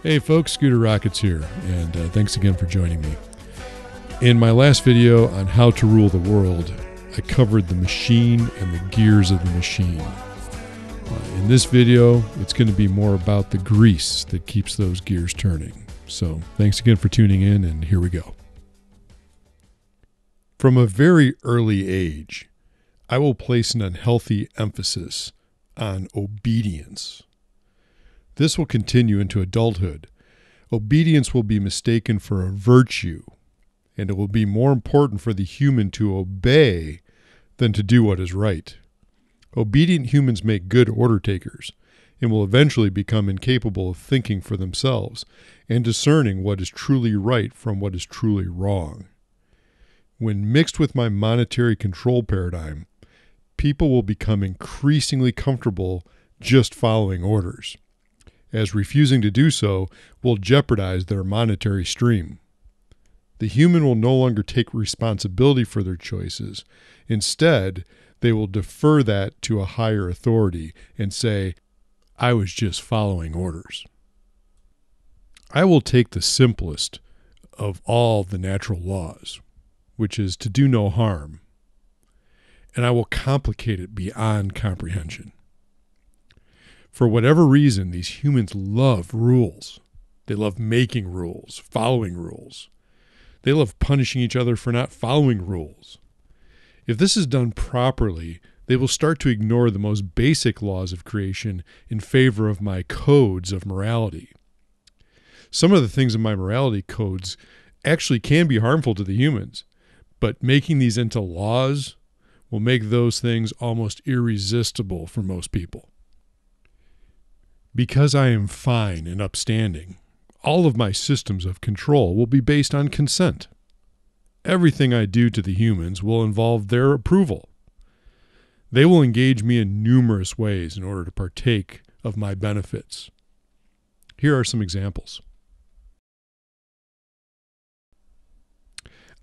Hey folks, Scooter Rockets here, and thanks again for joining me. In my last video on how to rule the world, I covered the machine and the gears of the machine. In this video, it's going to be more about the grease that keeps those gears turning. So thanks again for tuning in, and here we go. From a very early age, I will place an unhealthy emphasis on obedience. This will continue into adulthood. Obedience will be mistaken for a virtue, and it will be more important for the human to obey than to do what is right. Obedient humans make good order takers and will eventually become incapable of thinking for themselves and discerning what is truly right from what is truly wrong. When mixed with my monetary control paradigm, people will become increasingly comfortable just following orders, as refusing to do so will jeopardize their monetary stream. The human will no longer take responsibility for their choices. Instead, they will defer that to a higher authority and say, "I was just following orders." I will take the simplest of all the natural laws, which is to do no harm, and I will complicate it beyond comprehension. For whatever reason, these humans love rules. They love making rules, following rules. They love punishing each other for not following rules. If this is done properly, they will start to ignore the most basic laws of creation in favor of my codes of morality. Some of the things in my morality codes actually can be harmful to the humans, but making these into laws will make those things almost irresistible for most people. Because I am fine and upstanding, all of my systems of control will be based on consent. Everything I do to the humans will involve their approval. They will engage me in numerous ways in order to partake of my benefits. Here are some examples.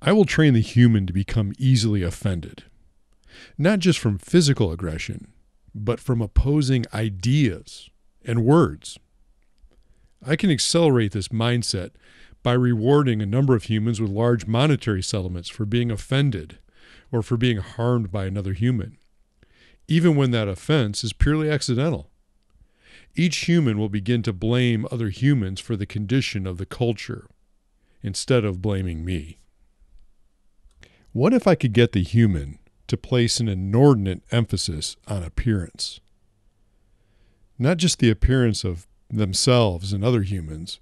I will train the human to become easily offended, not just from physical aggression, but from opposing ideas and words. I can accelerate this mindset by rewarding a number of humans with large monetary settlements for being offended or for being harmed by another human, even when that offense is purely accidental. Each human will begin to blame other humans for the condition of the culture instead of blaming me. What if I could get the human to place an inordinate emphasis on appearance? Not just the appearance of themselves and other humans,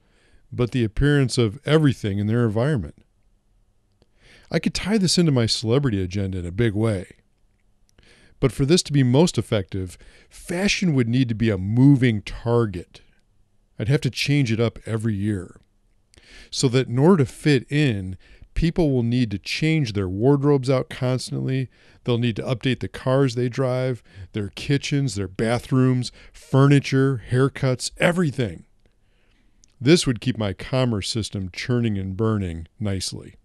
but the appearance of everything in their environment. I could tie this into my celebrity agenda in a big way. But for this to be most effective, fashion would need to be a moving target. I'd have to change it up every year, so that in order to fit in, people will need to change their wardrobes out constantly. They'll need to update the cars they drive, their kitchens, their bathrooms, furniture, haircuts, everything. This would keep my commerce system churning and burning nicely.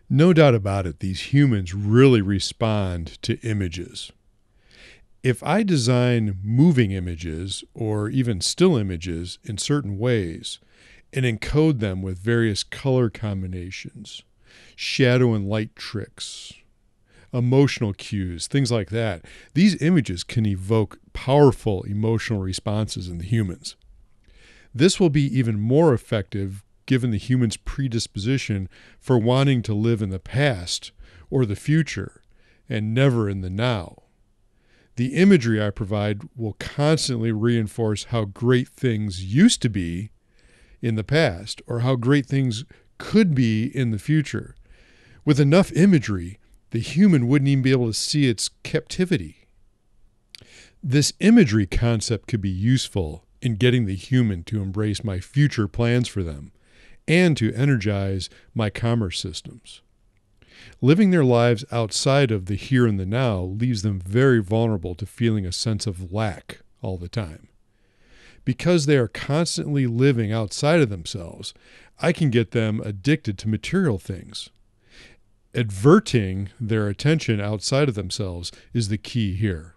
No doubt about it, these humans really respond to images. If I design moving images or even still images in certain ways, and encode them with various color combinations, shadow and light tricks, emotional cues, things like that, these images can evoke powerful emotional responses in the humans. This will be even more effective given the human's predisposition for wanting to live in the past or the future and never in the now. The imagery I provide will constantly reinforce how great things used to be in the past, or how great things could be in the future. With enough imagery, the human wouldn't even be able to see its captivity. This imagery concept could be useful in getting the human to embrace my future plans for them and to energize my commerce systems. Living their lives outside of the here and the now leaves them very vulnerable to feeling a sense of lack all the time. Because they are constantly living outside of themselves, I can get them addicted to material things. Averting their attention outside of themselves is the key here.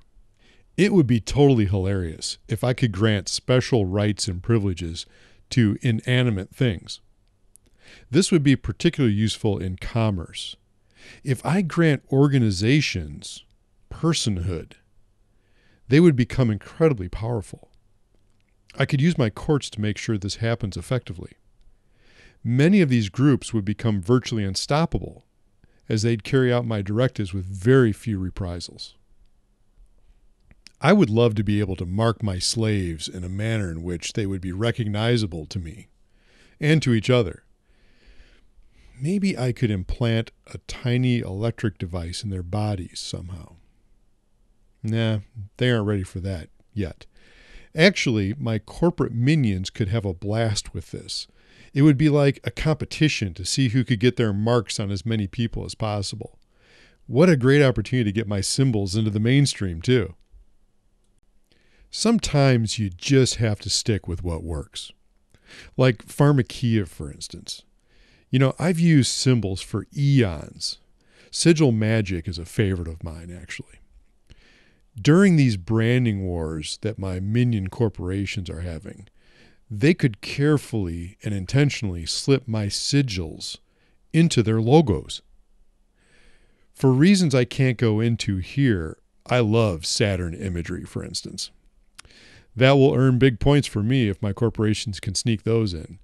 It would be totally hilarious if I could grant special rights and privileges to inanimate things. This would be particularly useful in commerce. If I grant organizations personhood, they would become incredibly powerful. I could use my courts to make sure this happens effectively. Many of these groups would become virtually unstoppable, as they'd carry out my directives with very few reprisals. I would love to be able to mark my slaves in a manner in which they would be recognizable to me and to each other. Maybe I could implant a tiny electric device in their bodies somehow. Nah, they aren't ready for that yet. Actually, my corporate minions could have a blast with this. It would be like a competition to see who could get their marks on as many people as possible. What a great opportunity to get my symbols into the mainstream, too. Sometimes you just have to stick with what works. Like pharmakia, for instance. You know, I've used symbols for eons. Sigil magic is a favorite of mine, actually. During these branding wars that my minion corporations are having, they could carefully and intentionally slip my sigils into their logos. For reasons I can't go into here, I love Saturn imagery, for instance. That will earn big points for me if my corporations can sneak those in.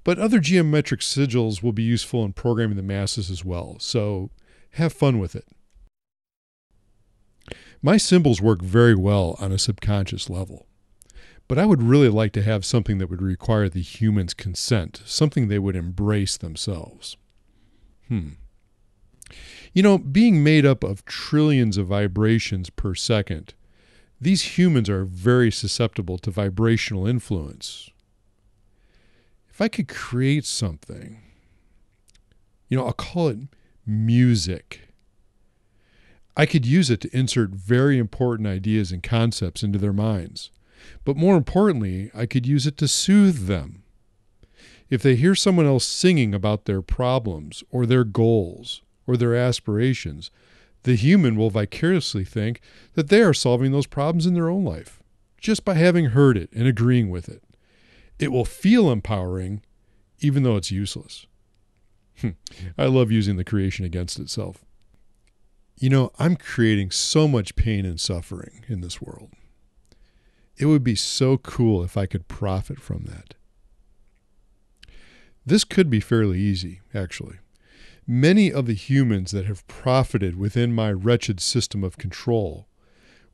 But other geometric sigils will be useful in programming the masses as well, so have fun with it. My symbols work very well on a subconscious level, but I would really like to have something that would require the human's consent, something they would embrace themselves. You know, being made up of trillions of vibrations per second, these humans are very susceptible to vibrational influence. If I could create something, you know, I'll call it music. I could use it to insert very important ideas and concepts into their minds. But more importantly, I could use it to soothe them. If they hear someone else singing about their problems or their goals or their aspirations, the human will vicariously think that they are solving those problems in their own life, just by having heard it and agreeing with it. It will feel empowering, even though it's useless. I love using the creation against itself. You know, I'm creating so much pain and suffering in this world. It would be so cool if I could profit from that. This could be fairly easy, actually. Many of the humans that have profited within my wretched system of control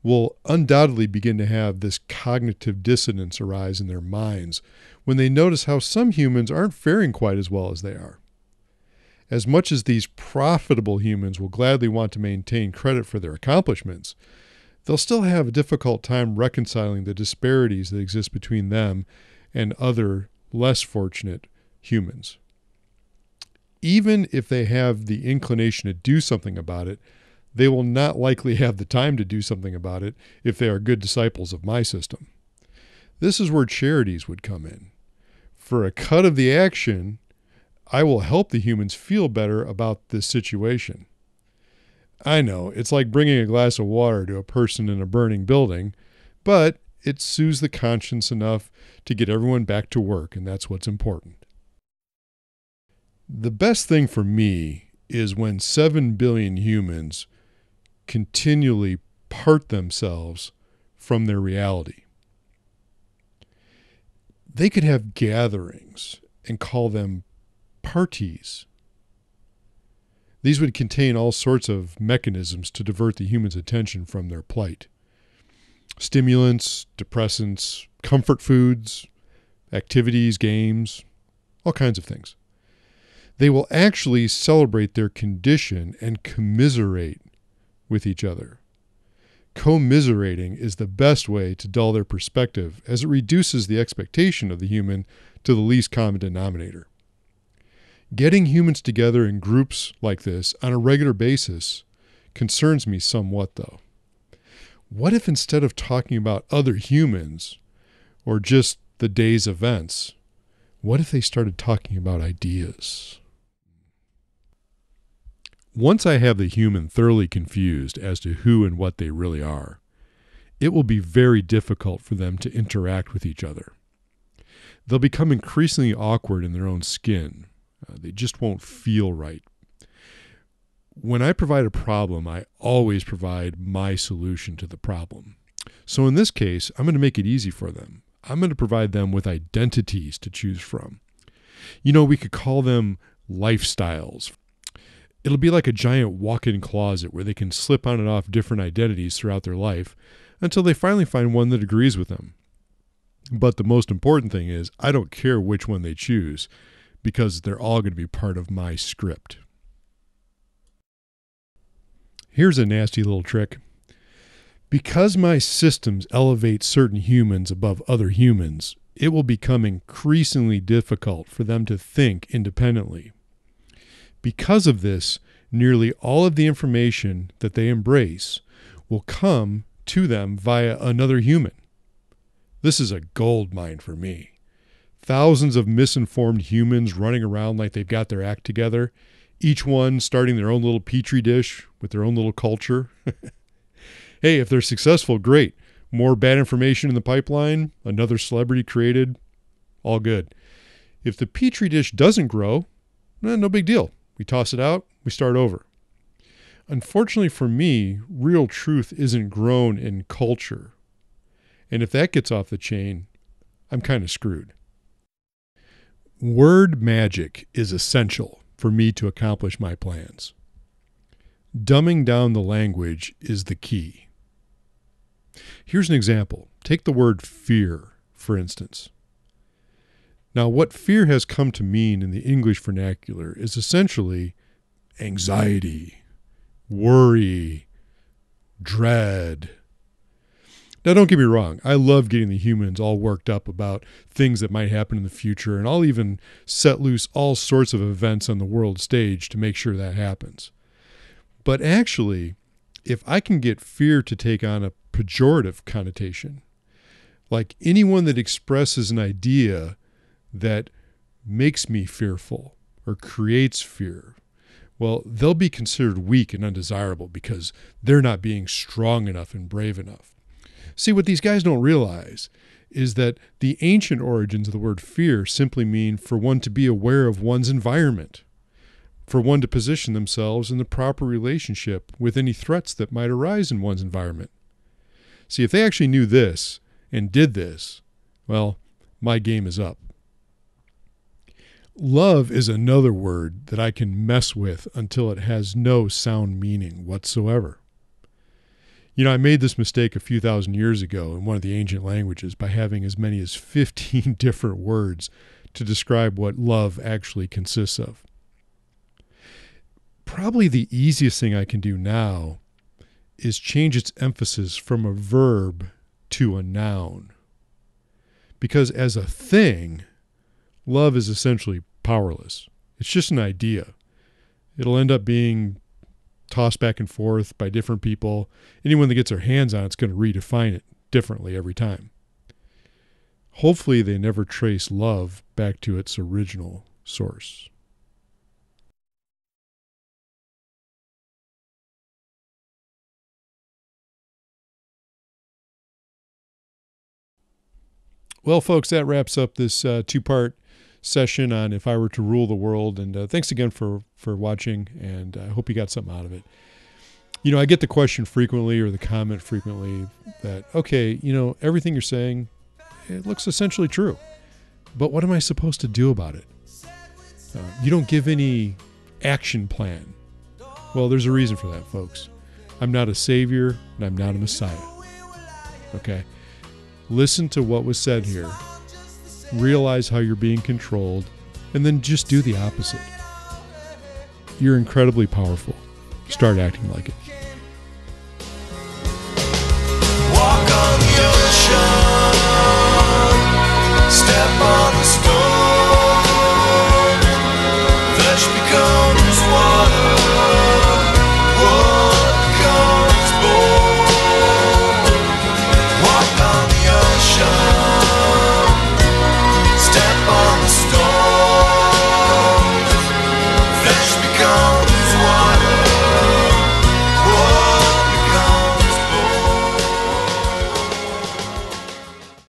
will undoubtedly begin to have this cognitive dissonance arise in their minds when they notice how some humans aren't faring quite as well as they are. As much as these profitable humans will gladly want to maintain credit for their accomplishments, they'll still have a difficult time reconciling the disparities that exist between them and other less fortunate humans. Even if they have the inclination to do something about it, they will not likely have the time to do something about it if they are good disciples of my system. This is where charities would come in. For a cut of the action, I will help the humans feel better about this situation. I know, it's like bringing a glass of water to a person in a burning building, but it soothes the conscience enough to get everyone back to work, and that's what's important. The best thing for me is when 7 billion humans continually part themselves from their reality. They could have gatherings and call them parties. These would contain all sorts of mechanisms to divert the human's attention from their plight. Stimulants, depressants, comfort foods, activities, games, all kinds of things. They will actually celebrate their condition and commiserate with each other. Commiserating is the best way to dull their perspective, as it reduces the expectation of the human to the least common denominator. Getting humans together in groups like this on a regular basis concerns me somewhat, though. What if instead of talking about other humans or just the day's events, what if they started talking about ideas? Once I have the human thoroughly confused as to who and what they really are, it will be very difficult for them to interact with each other. they'll become increasingly awkward in their own skin. They just won't feel right. When I provide a problem, I always provide my solution to the problem. So in this case, I'm going to make it easy for them. I'm going to provide them with identities to choose from. We could call them lifestyles. It'll be like a giant walk-in closet where they can slip on and off different identities throughout their life until they finally find one that agrees with them. But the most important thing is, I don't care which one they choose because they're all going to be part of my script. Here's a nasty little trick. Because my systems elevate certain humans above other humans, it will become increasingly difficult for them to think independently. Because of this, nearly all of the information that they embrace will come to them via another human. This is a gold mine for me. Thousands of misinformed humans running around like they've got their act together, each one starting their own little petri dish with their own little culture. Hey, if they're successful, great. More bad information in the pipeline, another celebrity created, all good. If the petri dish doesn't grow, no big deal. We toss it out, we start over. Unfortunately for me, real truth isn't grown in culture. And if that gets off the chain, I'm kind of screwed. Word magic is essential for me to accomplish my plans. Dumbing down the language is the key. Here's an example. Take the word fear, for instance. Now, what fear has come to mean in the English vernacular is essentially anxiety, worry, dread. Now, don't get me wrong. I love getting the humans all worked up about things that might happen in the future, and I'll even set loose all sorts of events on the world stage to make sure that happens. But actually, if I can get fear to take on a pejorative connotation, like anyone that expresses an idea that makes me fearful or creates fear, well, they'll be considered weak and undesirable because they're not being strong enough and brave enough. See, what these guys don't realize is that the ancient origins of the word fear simply mean for one to be aware of one's environment, for one to position themselves in the proper relationship with any threats that might arise in one's environment. See, if they actually knew this and did this, well, my game is up. Love is another word that I can mess with until it has no sound meaning whatsoever. I made this mistake a few thousand years ago in one of the ancient languages by having as many as 15 different words to describe what love actually consists of. Probably the easiest thing I can do now is change its emphasis from a verb to a noun. Because as a thing, love is essentially powerless. It's just an idea. It'll end up being tossed back and forth by different people. Anyone that gets their hands on it's going to redefine it differently every time. Hopefully they never trace love back to its original source. Well, folks, that wraps up this two-part session on If I Were to Rule the World. And thanks again for watching, and I hope you got something out of it. I get the question frequently, or the comment frequently, that, okay, everything you're saying, it looks essentially true. But what am I supposed to do about it? You don't give any action plan. Well, there's a reason for that, folks. I'm not a savior, and I'm not a messiah. Okay? Listen to what was said here. Realize how you're being controlled, and then just do the opposite. You're incredibly powerful. Start acting like it.